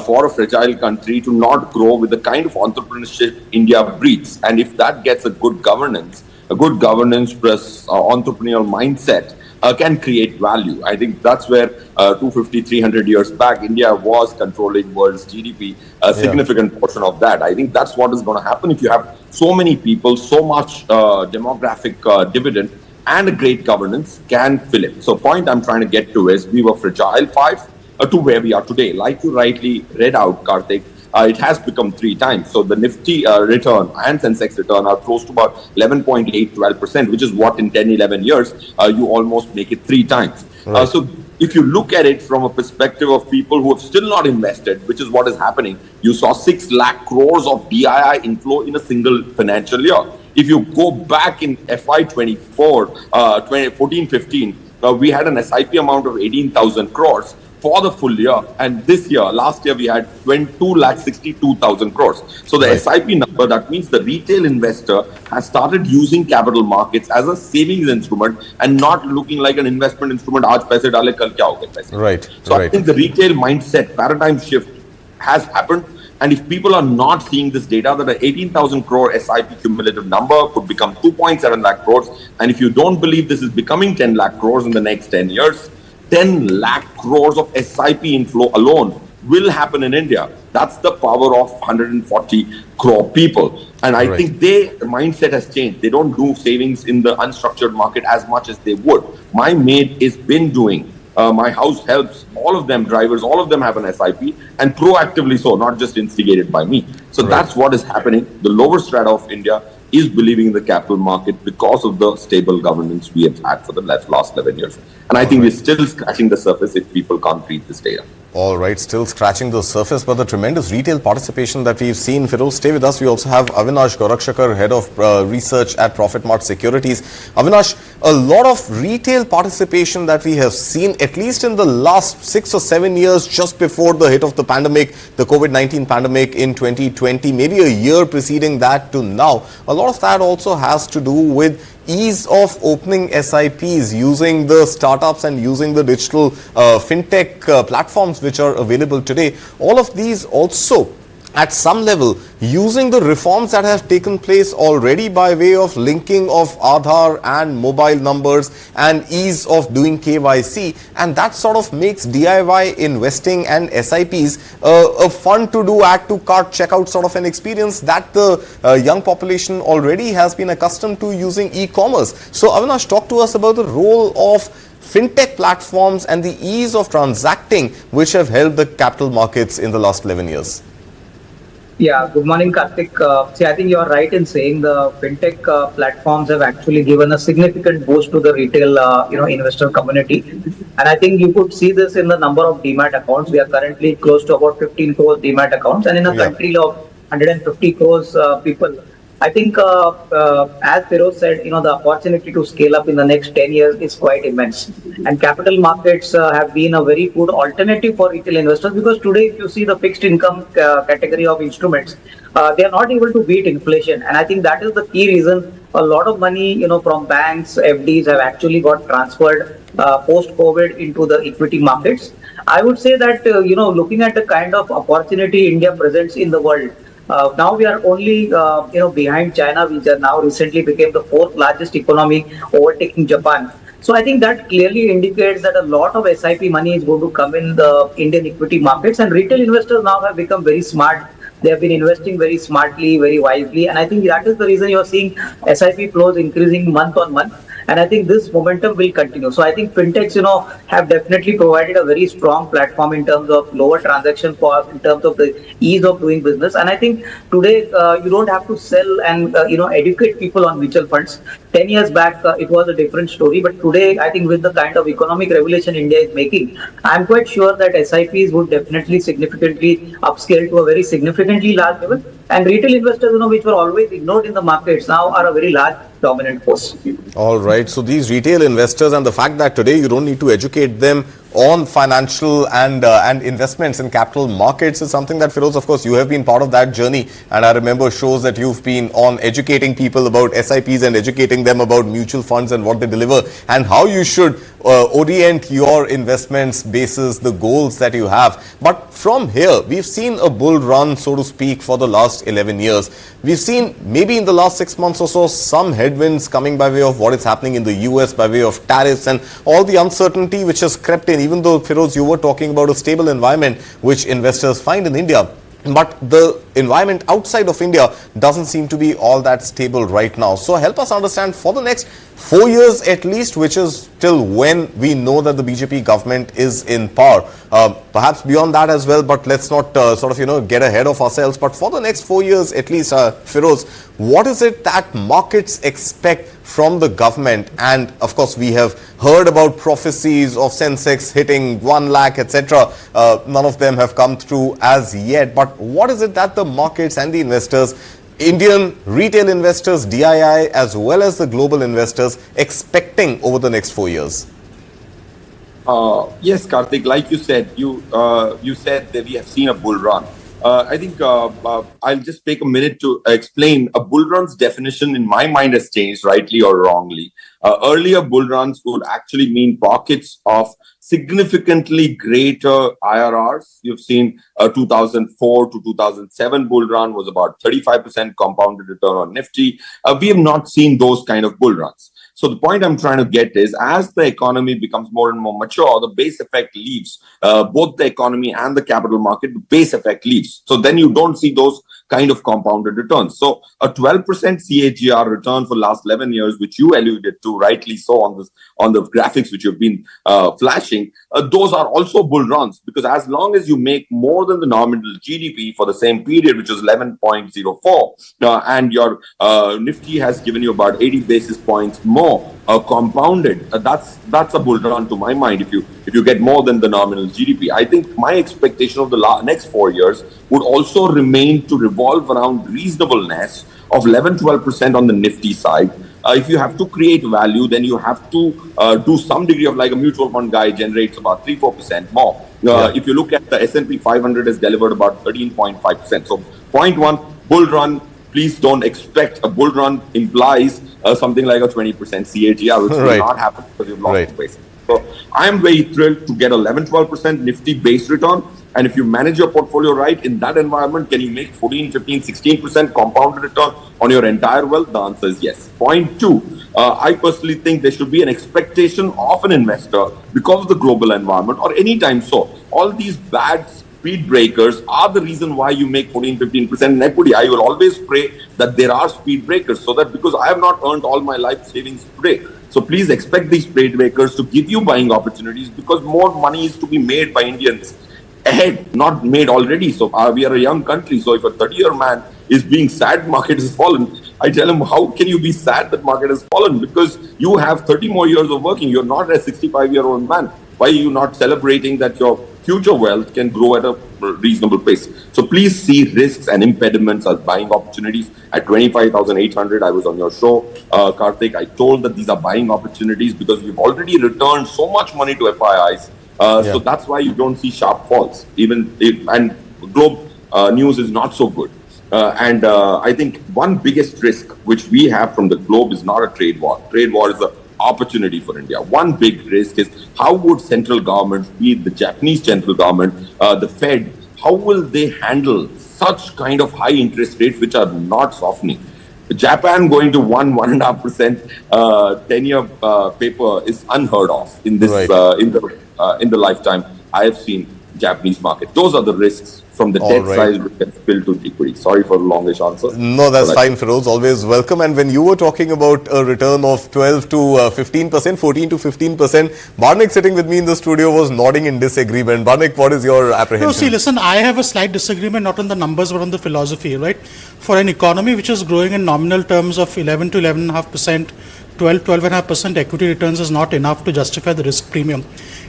for a fragile country to not grow with the kind of entrepreneurship India breeds. And if that gets a good governance plus entrepreneurial mindset, can create value. I think that's where 250, 300 years back, India was controlling world's GDP, a significant portion of that. I think that's what is going to happen if you have so many people, so much demographic dividend, and a great governance can fill it. So point I'm trying to get to is, we were fragile 5 to where we are today. Like you rightly read out, Karthik, it has become 3 times. So the Nifty return and Sensex return are close to about 11.8, 12%, which is what in 10, 11 years, you almost make it 3 times. Right. So if you look at it from a perspective of people who have still not invested, which is what is happening, you saw 6 lakh crores of DII inflow in a single financial year. If you go back in FY24, 2014-15, we had an SIP amount of 18,000 crores. For the full year, and this year, last year, we had 2,62,000 crores. So the SIP number, that means the retail investor has started using capital markets as a savings instrument and not looking like an investment instrument. Aaj paise dale, kal kya hoga paise. Right. So I think the retail mindset paradigm shift has happened. And if people are not seeing this data, that an 18,000 crore SIP cumulative number could become 2.7 lakh crores. And if you don't believe this is becoming 10 lakh crores in the next 10 years, 10 lakh crores of SIP inflow alone will happen in India. That's the power of 140 crore people. And I think their mindset has changed. They don't do savings in the unstructured market as much as they would. My mate has been doing. My house helps. All of them, drivers, all of them have an SIP, and proactively so, not just instigated by me. So that's what is happening. The lower strata of India is believing in the capital market because of the stable governance we have had for the last 11 years. And I think we're still scratching the surface if people can't read this data. All right, still scratching the surface, but the tremendous retail participation that we've seen. Feroz, stay with us. We also have Avinash Gorakshakar, Head of Research at Profit Mart Securities. Avinash, a lot of retail participation that we have seen, at least in the last 6 or 7 years, just before the hit of the pandemic, the COVID-19 pandemic in 2020, maybe a year preceding that to now. A lot of that also has to do with ease of opening SIPs, using the startups and using the digital fintech platforms which are available today. All of these also, at some level, using the reforms that have taken place already by way of linking of Aadhaar and mobile numbers and ease of doing KYC, and that sort of makes DIY investing and SIPs a fun to do, add to cart, checkout sort of an experience that the young population already has been accustomed to using e-commerce. So Avinash, talk to us about the role of fintech platforms and the ease of transacting which have helped the capital markets in the last 11 years. Yeah, good morning, Karthik. See, I think you are right in saying the fintech platforms have actually given a significant boost to the retail, investor community. And I think you could see this in the number of demat accounts. We are currently close to about 15 crores demat accounts, and in a country of 150 crores people. I think, as Feroz said, the opportunity to scale up in the next 10 years is quite immense. And capital markets have been a very good alternative for retail investors, because today, if you see the fixed income category of instruments, they are not able to beat inflation. And I think that is the key reason a lot of money, from banks, FDs have actually got transferred post-COVID into the equity markets. I would say that, looking at the kind of opportunity India presents in the world, now we are only, behind China, which now recently became the 4th largest economy, overtaking Japan. So I think that clearly indicates that a lot of SIP money is going to come in the Indian equity markets, and retail investors now have become very smart. They have been investing very smartly, very wisely, and I think that is the reason you are seeing SIP flows increasing month on month. And I think this momentum will continue. So I think fintechs, have definitely provided a very strong platform in terms of lower transaction costs, in terms of the ease of doing business. And I think today you don't have to sell and educate people on mutual funds. 10 years back, it was a different story. But today, I think with the kind of economic revolution India is making, I'm quite sure that SIPs would definitely significantly upscale to a very significantly large level. And retail investors, which were always ignored in the markets, now are a very large dominant force. All right. So these retail investors, and the fact that today you don't need to educate them on financial and investments in capital markets is something that, Feroz, of course, you have been part of that journey. And I remember shows that you've been on educating people about SIPs and educating them about mutual funds and what they deliver and how you should orient your investments basis the goals that you have. But from here, we've seen a bull run, so to speak, for the last 11 years. We've seen maybe in the last 6 months or so some headwinds coming by way of what is happening in the US, by way of tariffs and all the uncertainty which has crept in, even though, Feroz, you were talking about a stable environment which investors find in India. But the environment outside of India doesn't seem to be all that stable right now. So help us understand, for the next 4 years at least, which is till when we know that the BJP government is in power, perhaps beyond that as well, but let's not get ahead of ourselves. But for the next 4 years at least, Feroz, what is it that markets expect from the government? And of course, we have heard about prophecies of Sensex hitting 1 lakh, etc. None of them have come through as yet. But what is it that the markets and the investors, Indian retail investors, DII, as well as the global investors, expecting over the next 4 years? Yes, Karthik, like you said, you said that we have seen a bull run. I think I'll just take a minute to explain. A bull run's definition in my mind has changed, rightly or wrongly. Earlier bull runs would actually mean pockets of significantly greater IRRs. You've seen 2004 to 2007 bull run was about 35% compounded return on Nifty. We have not seen those kind of bull runs. So the point I'm trying to get is, as the economy becomes more and more mature, the base effect leaves. Both the economy and the capital market, the base effect leaves. So then you don't see those kind of compounded returns. So a 12% CAGR return for last 11 years, which you alluded to rightly so on the graphics which you've been flashing, those are also bull runs, because as long as you make more than the nominal GDP for the same period, which is 11.04, and your Nifty has given you about 80 basis points more compounded, that's a bull run to my mind. If you get more than the nominal GDP, I think my expectation of the next 4 years would also remain to revolve around reasonableness of 11-12% on the Nifty side, if you have to create value, then you have to do some degree of, like a mutual fund guy generates about 3-4% more. If you look at the S&P 500 has delivered about 13.5%. So point one, bull run. Please don't expect a bull run implies something like a 20% CAGR, which will not happen because you've lost the base. So I am very thrilled to get 11-12% Nifty base return. And if you manage your portfolio right in that environment, can you make 14, 15, 16% compounded return on your entire wealth? The answer is yes. Point two, I personally think there should be an expectation of an investor because of the global environment or any time so. All these bad speed breakers are the reason why you make 14, 15% in equity. I will always pray that there are speed breakers, so that because I have not earned all my life savings today. So please expect these speed breakers to give you buying opportunities, because more money is to be made by Indians ahead, not made already. So we are a young country. So if a 30-year man is being sad market has fallen, I tell him, how can you be sad that market has fallen? Because you have 30 more years of working. You're not a 65-year-old man. Why are you not celebrating that your future wealth can grow at a reasonable pace? So please see risks and impediments as buying opportunities. At 25,800, I was on your show, Karthik. I told that these are buying opportunities because we've already returned so much money to FIIs. So that's why you don't see sharp falls. And Globe news is not so good. I think one biggest risk which we have from the globe is not a trade war. Trade war is an opportunity for India. One big risk is how would central governments, be it the Japanese central government, the Fed, how will they handle such kind of high interest rates which are not softening? Japan going to 1.5% 10-year paper is unheard of in this in the lifetime I have seen Japanese market. Those are the risks from the debt side which can spill to equity. Sorry for the longish answer. No, that's fine, Feroz. Always welcome. And when you were talking about a return of 12 to 15%, 14 to 15%, Barnik sitting with me in the studio was nodding in disagreement. Barnik, what is your apprehension? No, see, listen, I have a slight disagreement, not on the numbers, but on the philosophy, right? For an economy which is growing in nominal terms of 11 to 11.5%, 12.5% equity returns is not enough to justify the risk premium.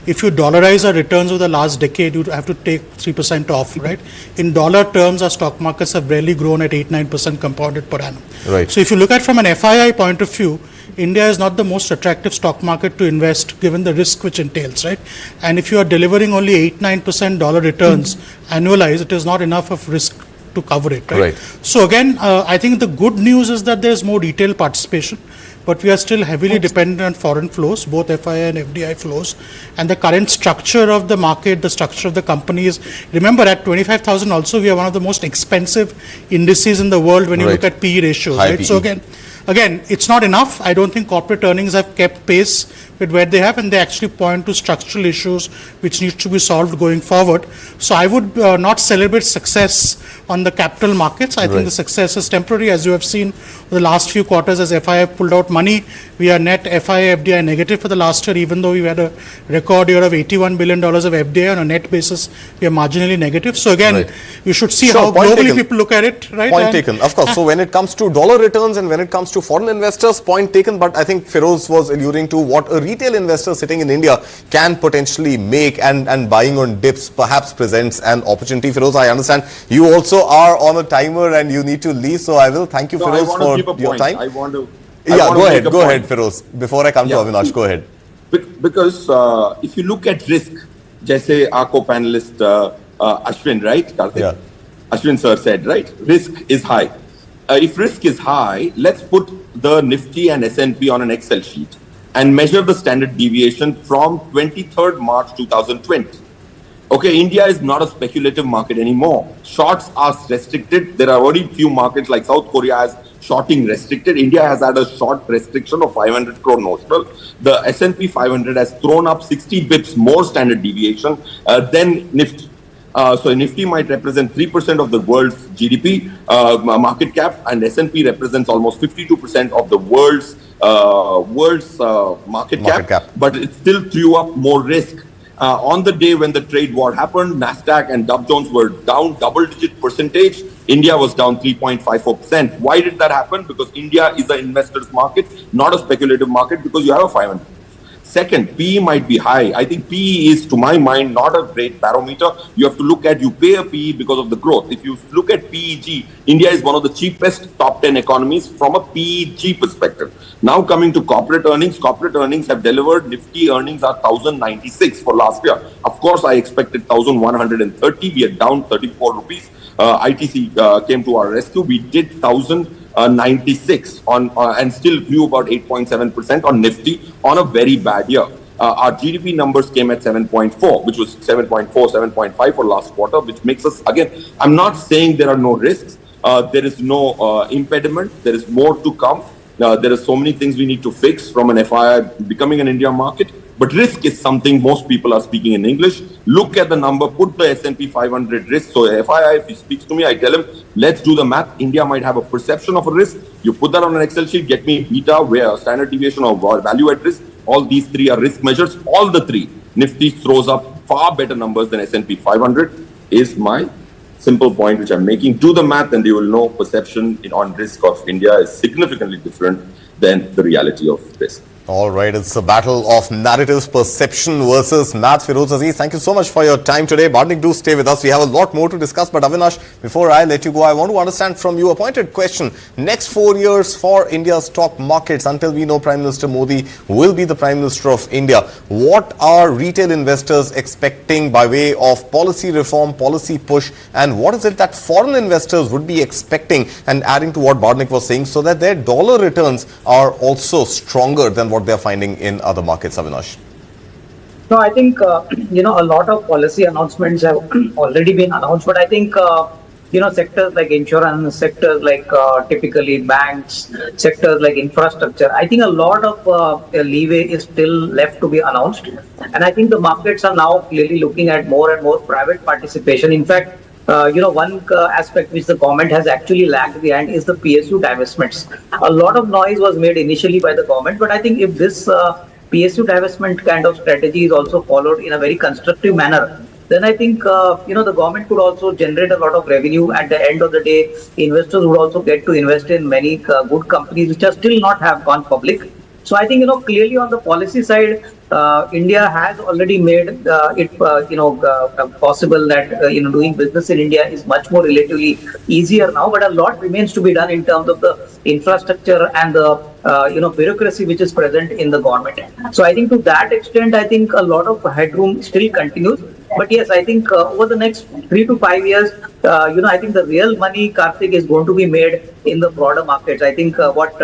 If you dollarize our returns over the last decade, you have to take 3% off, right? In dollar terms, our stock markets have barely grown at 8-9% compounded per annum. Right. So if you look at from an FII point of view, India is not the most attractive stock market to invest given the risk which entails, right? And if you are delivering only 8-9% dollar returns annualized, it is not enough of risk to cover it, right? So again, I think the good news is that there is more retail participation, but we are still heavily dependent on foreign flows, both FII and FDI flows. And the current structure of the market, the structure of the companies, remember at 25,000 also, we are one of the most expensive indices in the world when you look at PE ratios, right? So again, it's not enough. I don't think corporate earnings have kept pace with where they have, and they actually point to structural issues which need to be solved going forward. So I would not celebrate success on the capital markets. I think the success is temporary, as you have seen the last few quarters as FI have pulled out money. We are net FI FDI negative for the last year, even though we had a record year of $81 billion of FDI on a net basis. We are marginally negative. So again, you should see how globally people look at it, right? Point taken, of course. So when it comes to dollar returns and when it comes to foreign investors, point taken. But I think Feroz was alluding to what a retail investor sitting in India can potentially make, and buying on dips perhaps presents an opportunity. Feroz, I understand you also are on a timer and you need to leave, so I will thank you, Feroz, for your time. Go ahead, Feroz. Before I come to Avinash, go ahead. Because if you look at risk, jaise our co-panelist Ashwin, right? Karthik? Ashwin sir said, right? Risk is high. If risk is high, let's put the Nifty and S&P on an Excel sheet and measure the standard deviation from 23rd March 2020. Okay, India is not a speculative market anymore. Shorts are restricted. There are only few markets like South Korea has shorting restricted. India has had a short restriction of 500 crore notional. The S&P 500 has thrown up 60 bips more standard deviation than Nifty. So Nifty might represent 3% of the world's GDP market cap, and S&P represents almost 52% of the world's market cap, but it still threw up more risk. On the day when the trade war happened, Nasdaq and Dow Jones were down double-digit percentage. India was down 3.54%. Why did that happen? Because India is an investor's market, not a speculative market, because you have a 500. Second, PE might be high. I think PE is, to my mind, not a great barometer. You have to look at, you pay a PE because of the growth. If you look at PEG, India is one of the cheapest top 10 economies from a PEG perspective. Now coming to corporate earnings have delivered, Nifty earnings are 1,096 for last year. Of course, I expected 1,130. We are down 34 rupees. ITC came to our rescue. We did 1,096 on and still grew about 8.7% on Nifty on a very bad year. Our GDP numbers came at 7.4, which was 7.4, 7.5 for last quarter, which makes us, again, I'm not saying there are no risks. There is no impediment. There is more to come. There are so many things we need to fix from an FII becoming an India market. But risk is something most people are speaking in English. Look at the number, put the S&P 500 risk. So FII, if he speaks to me, I tell him, let's do the math. India might have a perception of a risk. You put that on an Excel sheet, get me beta, where standard deviation or value at risk. All these three are risk measures. All the three. Nifty throws up far better numbers than S&P 500 is my simple point which I'm making. Do the math and you will know perception on risk of India is significantly different than the reality of risk. All right, it's a battle of narratives, perception versus math. Feroz Aziz, thank you so much for your time today. Barnik, do stay with us. We have a lot more to discuss. But Avinash, before I let you go, I want to understand from you a pointed question. Next 4 years for India's stock markets, until we know Prime Minister Modi will be the Prime Minister of India, what are retail investors expecting by way of policy reform, policy push, and what is it that foreign investors would be expecting, and adding to what Barnik was saying, so that their dollar returns are also stronger than what they're finding in other markets, Avinash? No, I think, a lot of policy announcements have already been announced, but I think, sectors like insurance, sectors like typically banks, sectors like infrastructure, I think a lot of leeway is still left to be announced. And I think the markets are now clearly looking at more and more private participation. In fact, one aspect which the government has actually lagged behind is the PSU divestments. A lot of noise was made initially by the government, but I think if this PSU divestment kind of strategy is also followed in a very constructive manner, then I think, the government could also generate a lot of revenue. At the end of the day, investors would also get to invest in many good companies which are still not have gone public. So I think, clearly on the policy side, India has already made it, possible that, doing business in India is much more relatively easier now, but a lot remains to be done in terms of the infrastructure and the, bureaucracy which is present in the government. So I think to that extent, I think a lot of headroom still continues. But yes, I think over the next 3 to 5 years, I think the real money, Karthik, is going to be made in the broader markets. I think what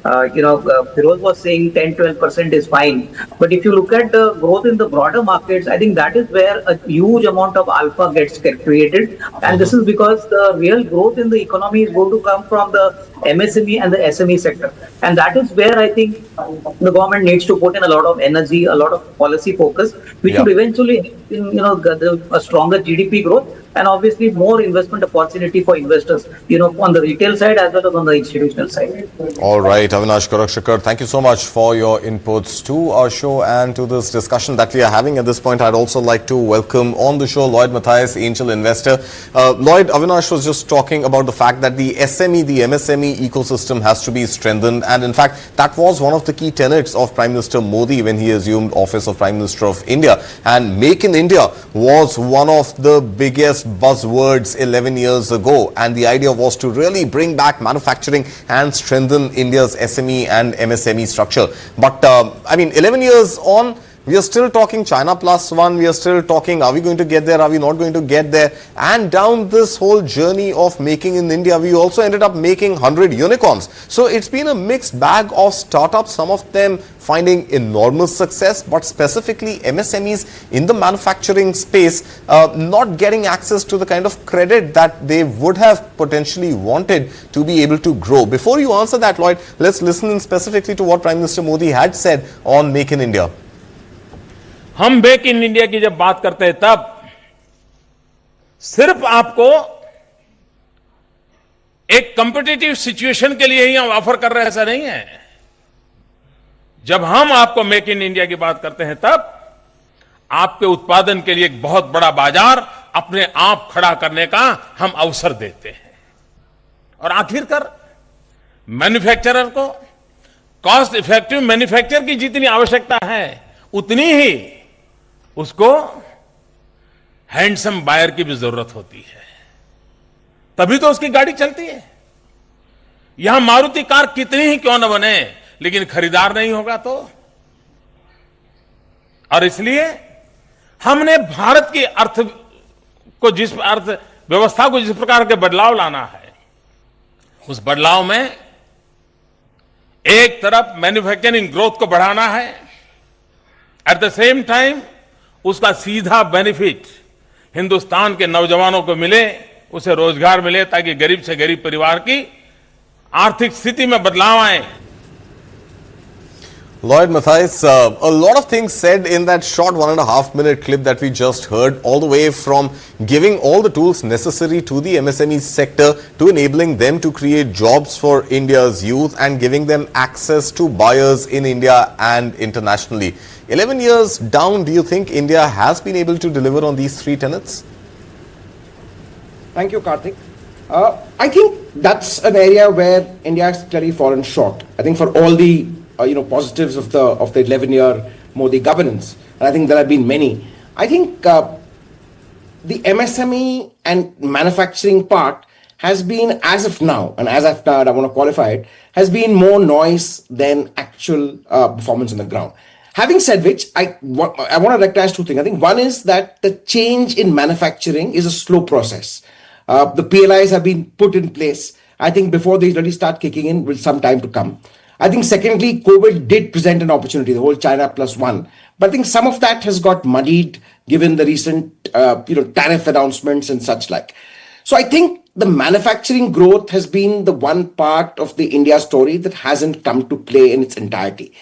Feroz was saying 10-12% is fine. But if you look at the growth in the broader markets, I think that is where a huge amount of alpha gets created. And this is because the real growth in the economy is going to come from the MSME and the SME sector. And that is where I think the government needs to put in a lot of energy, a lot of policy focus, which would eventually, a stronger GDP growth and obviously more investment opportunity for investors, on the retail side as well as on the institutional side. All right, Avinash Gorakshakar, thank you so much for your inputs to our show and to this discussion that we are having. At this point, I'd also like to welcome on the show Lloyd Matthias, angel investor. Lloyd, Avinash was just talking about the fact that the SME, the MSME ecosystem has to be strengthened. And in fact, that was one of the key tenets of Prime Minister Modi when he assumed office of Prime Minister of India. And Make in India was one of the biggest buzzwords 11 years ago, and the idea was to really bring back manufacturing and strengthen India's SME and MSME structure. But 11 years on, we are still talking China plus one. We are still talking, are we going to get there? Are we not going to get there? And down this whole journey of making in India, we also ended up making 100 unicorns. So it's been a mixed bag of startups, some of them finding enormous success, but specifically MSMEs in the manufacturing space not getting access to the kind of credit that they would have potentially wanted to be able to grow. Before you answer that, Lloyd, let's listen in specifically to what Prime Minister Modi had said on Make in India. हम make in India की जब बात करते हैं तब सिर्फ आपको एक कॉम्पिटिटिव सिचुएशन के लिए ही हम ऑफर कर रहे हैं, ऐसा नहीं है। जब हम आपको मेक इन इंडिया की बात करते हैं तब आपके उत्पादन के लिए एक बहुत बड़ा बाजार अपने आप खड़ा करने का हम अवसर देते हैं। और आखिरकार मैन्युफैक्चरर को कॉस्ट इफेक्टिव मैन्युफैक्चर की जितनी आवश्यकता है उतनी ही उसको हैंडसम बायर की भी जरूरत होती है, तभी तो उसकी गाड़ी चलती है। यहां मारुति कार कितनी ही क्यों न बने, लेकिन खरीदार नहीं होगा तो। और इसलिए हमने भारत की अर्थव्यवस्था को जिस प्रकार के बदलाव लाना है, उस बदलाव में एक तरफ मैन्युफैक्चरिंग ग्रोथ को बढ़ाना है, एट द सेम टाइम उसका सीधा बेनिफिट हिंदुस्तान के नौजवानों को मिले, उसे रोजगार मिले, ताकि गरीब से गरीब परिवार की आर्थिक स्थिति में बदलाव आए। Lloyd Matthijs, a lot of things said in that short 1.5 minute clip that we just heard, all the way from giving all the tools necessary to the MSME sector to enabling them to create jobs for India's youth and giving them access to buyers in India and internationally. 11 years down, do you think India has been able to deliver on these three tenets? Thank you, Karthik. I think that's an area where India has clearly fallen short. I think for all the positives of the 11-year Modi governance, and I think there have been many. I think the MSME and manufacturing part has been, as of now, and as of now, I want to qualify it, has been more noise than actual performance on the ground. Having said which, I want to recognize two things. I think one is that the change in manufacturing is a slow process. The PLIs have been put in place. I think before they really start kicking in, with some time to come. I think secondly, COVID did present an opportunity, the whole China plus one. But I think some of that has got muddied given the recent tariff announcements and such like. So I think the manufacturing growth has been the one part of the India story that hasn't come to play in its entirety.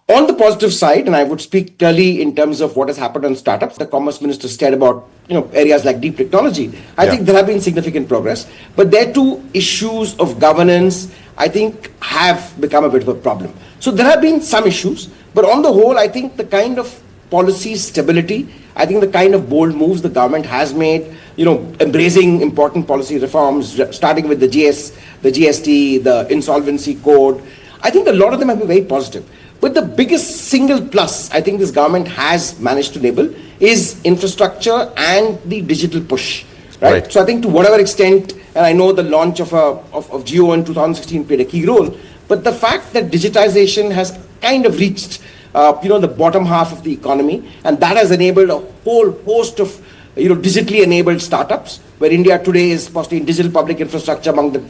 On the positive side, and I would speak clearly in terms of what has happened on startups, the Commerce Minister said about areas like deep technology. I think there have been significant progress, but there too issues of governance, I think, have become a bit of a problem. So there have been some issues, but on the whole, I think the kind of policy stability, I think the kind of bold moves the government has made, embracing important policy reforms, starting with the GST, the insolvency code, I think a lot of them have been very positive. But the biggest single plus I think this government has managed to enable is infrastructure and the digital push. Right? So I think to whatever extent, and I know the launch of Jio in 2016 played a key role, but the fact that digitization has kind of reached the bottom half of the economy, and that has enabled a whole host of digitally enabled startups, where India today is possibly in digital public infrastructure among the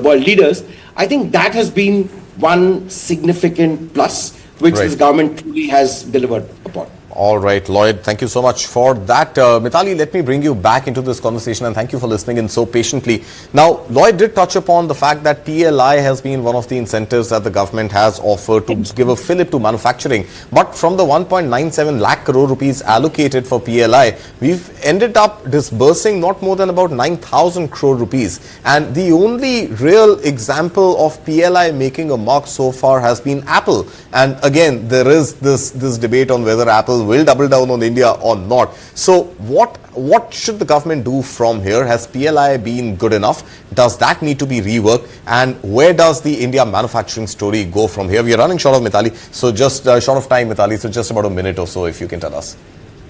world leaders. I think that has been one significant plus which this government truly has delivered upon. All right, Lloyd, thank you so much for that. Mithali, let me bring you back into this conversation, and thank you for listening in so patiently. Now, Lloyd did touch upon the fact that PLI has been one of the incentives that the government has offered to give a fillip to manufacturing. But from the 1.97 lakh crore rupees allocated for PLI, we've ended up disbursing not more than about 9,000 crore rupees. And the only real example of PLI making a mark so far has been Apple. And again, there is this debate on whether Apple will double down on India or not. So what should the government do from here? Has PLI been good enough? Does that need to be reworked? And where does the India manufacturing story go from here? We are running short of Mithali, so just short of time, Mithali, so just about a minute or so if you can tell us.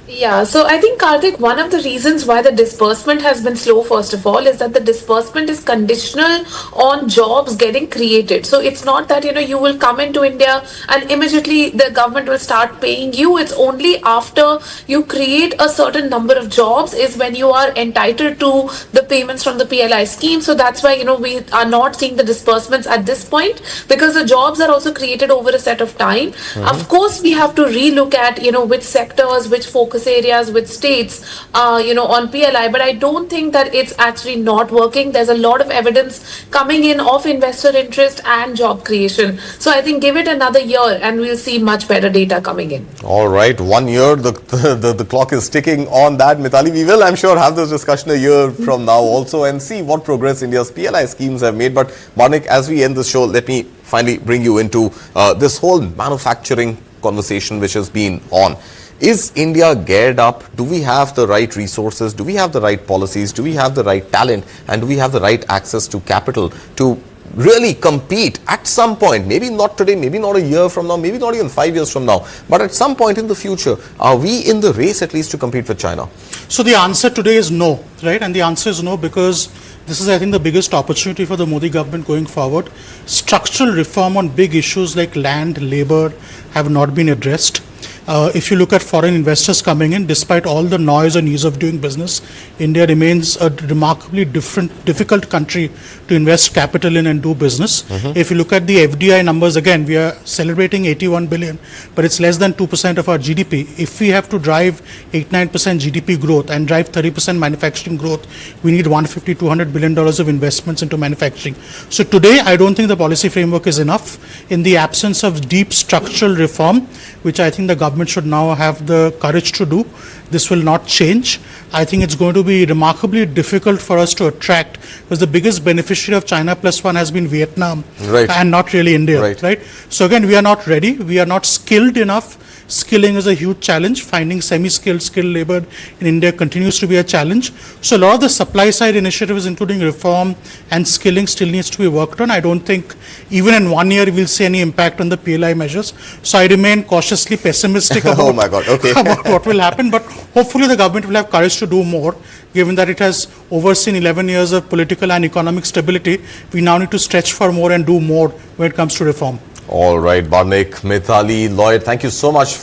Yeah, so I think, Karthik, one of the reasons why the disbursement has been slow, first of all, is that the disbursement is conditional on jobs getting created. So it's not that, you will come into India and immediately the government will start paying you. It's only after you create a certain number of jobs is when you are entitled to the payments from the PLI scheme. So that's why, we are not seeing the disbursements at this point, because the jobs are also created over a set of time. Of course, we have to relook at, which sectors, which focus areas, with states, on PLI, but I don't think that it's actually not working. There's a lot of evidence coming in of investor interest and job creation. So I think give it another year and we'll see much better data coming in. All right, 1 year, the clock is ticking on that. Mithali, we will, I'm sure, have this discussion a year from now also and see what progress India's PLI schemes have made. But Manik, as we end the show, let me finally bring you into this whole manufacturing conversation which has been on. Is India geared up? Do we have the right resources? Do we have the right policies? Do we have the right talent? And do we have the right access to capital to really compete at some point, maybe not today, maybe not a year from now, maybe not even 5 years from now, but at some point in the future, are we in the race at least to compete with China? So the answer today is no, right? And the answer is no because this is, I think, the biggest opportunity for the Modi government going forward. Structural reform on big issues like land, labor have not been addressed. If you look at foreign investors coming in, despite all the noise and ease of doing business, India remains a remarkably difficult country to invest capital in and do business. If you look at the FDI numbers, again, we are celebrating 81 billion, but it's less than 2% of our GDP. If we have to drive 8-9% GDP growth and drive 30% manufacturing growth, we need $150-200 billion of investments into manufacturing. So today, I don't think the policy framework is enough. In the absence of deep structural reform, which I think the government should now have the courage to do, this will not change. I think it's going to be remarkably difficult for us to attract, because the biggest beneficiary of China Plus One has been Vietnam, and not really India, right? So again, we are not ready. We are not skilled enough. Skilling is a huge challenge. Finding semi-skilled, skilled labor in India continues to be a challenge. So a lot of the supply side initiatives, including reform and skilling, still needs to be worked on. I don't think even in 1 year we'll see any impact on the PLI measures. So I remain cautiously pessimistic about, about what will happen. But hopefully the government will have courage to do more, given that it has overseen 11 years of political and economic stability. We now need to stretch for more and do more when it comes to reform. All right, Barnik, Mithali, Lloyd, thank you so much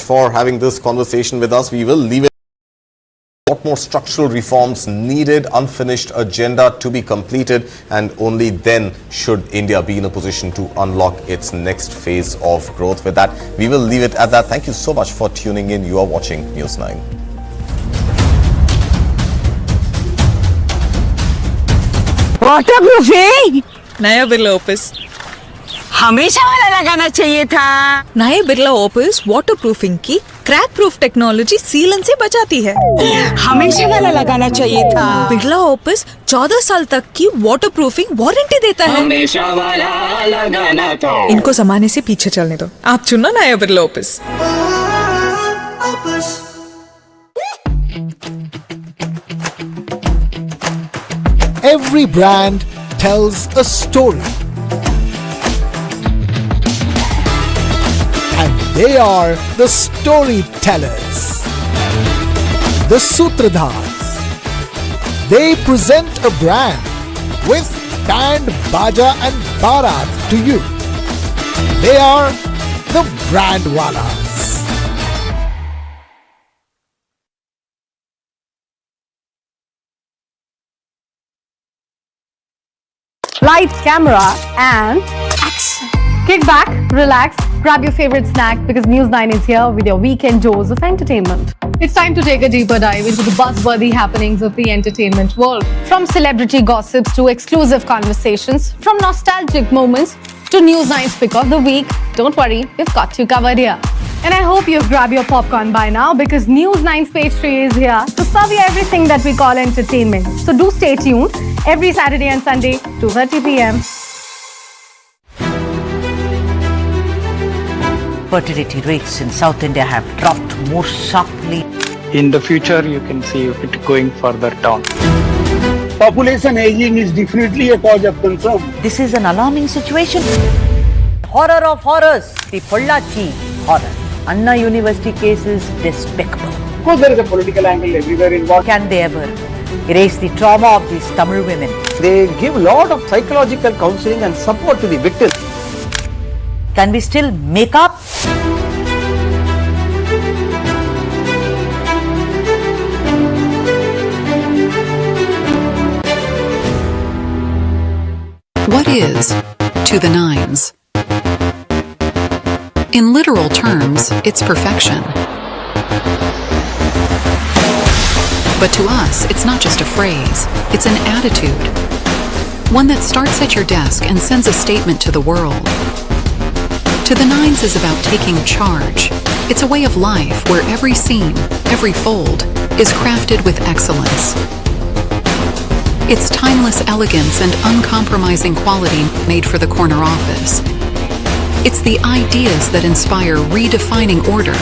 for having this conversation with us. We will leave it. A lot more structural reforms needed, unfinished agenda to be completed, and only then should India be in a position to unlock its next phase of growth. With that, we will leave it at that. Thank you so much for tuning in. You are watching News 9. Waterproofing? नया Birla office हमेशा वाला लगाना चाहिए था। नए Birla office water proofing की crack proof technology सीलन से बचाती है। हमेशा वाला लगाना चाहिए था। बिरला ऑफिस 14 साल तक की वाटर प्रूफिंग वारंटी देता है। हमेशा वाला लगाना था। इनको जमाने से पीछे चलने दो। आप चुनो नया Birla office. Every brand tells a story. And they are the storytellers, the Sutradhars. They present a brand with band, baja and Bharat to you. They are the Brandwalas. Light, camera, and action. Kick back, relax, grab your favorite snack because News 9 is here with your weekend dose of entertainment. It's time to take a deeper dive into the buzzworthy happenings of the entertainment world. From celebrity gossips to exclusive conversations, from nostalgic moments to News 9's pick of the week, don't worry, we've got you covered here. And I hope you've grabbed your popcorn by now because News 9's page 3 is here to serve you everything that we call entertainment. So do stay tuned every Saturday and Sunday, 2:30 p.m. Fertility rates in South India have dropped more sharply. In the future, you can see it going further down. Population aging is definitely a cause of concern. This is an alarming situation. Horror of horrors, the Pollachi horror. Anna University case is despicable. Of course, there is a political angle everywhere involved. Can they ever erase the trauma of these Tamil women? They give a lot of psychological counseling and support to the victims. Can we still make up? What is to the nines? In literal terms, it's perfection. But to us, it's not just a phrase, it's an attitude. One that starts at your desk and sends a statement to the world. To the nines is about taking charge. It's a way of life where every scene, every fold, is crafted with excellence. It's timeless elegance and uncompromising quality made for the corner office. It's the ideas that inspire redefining order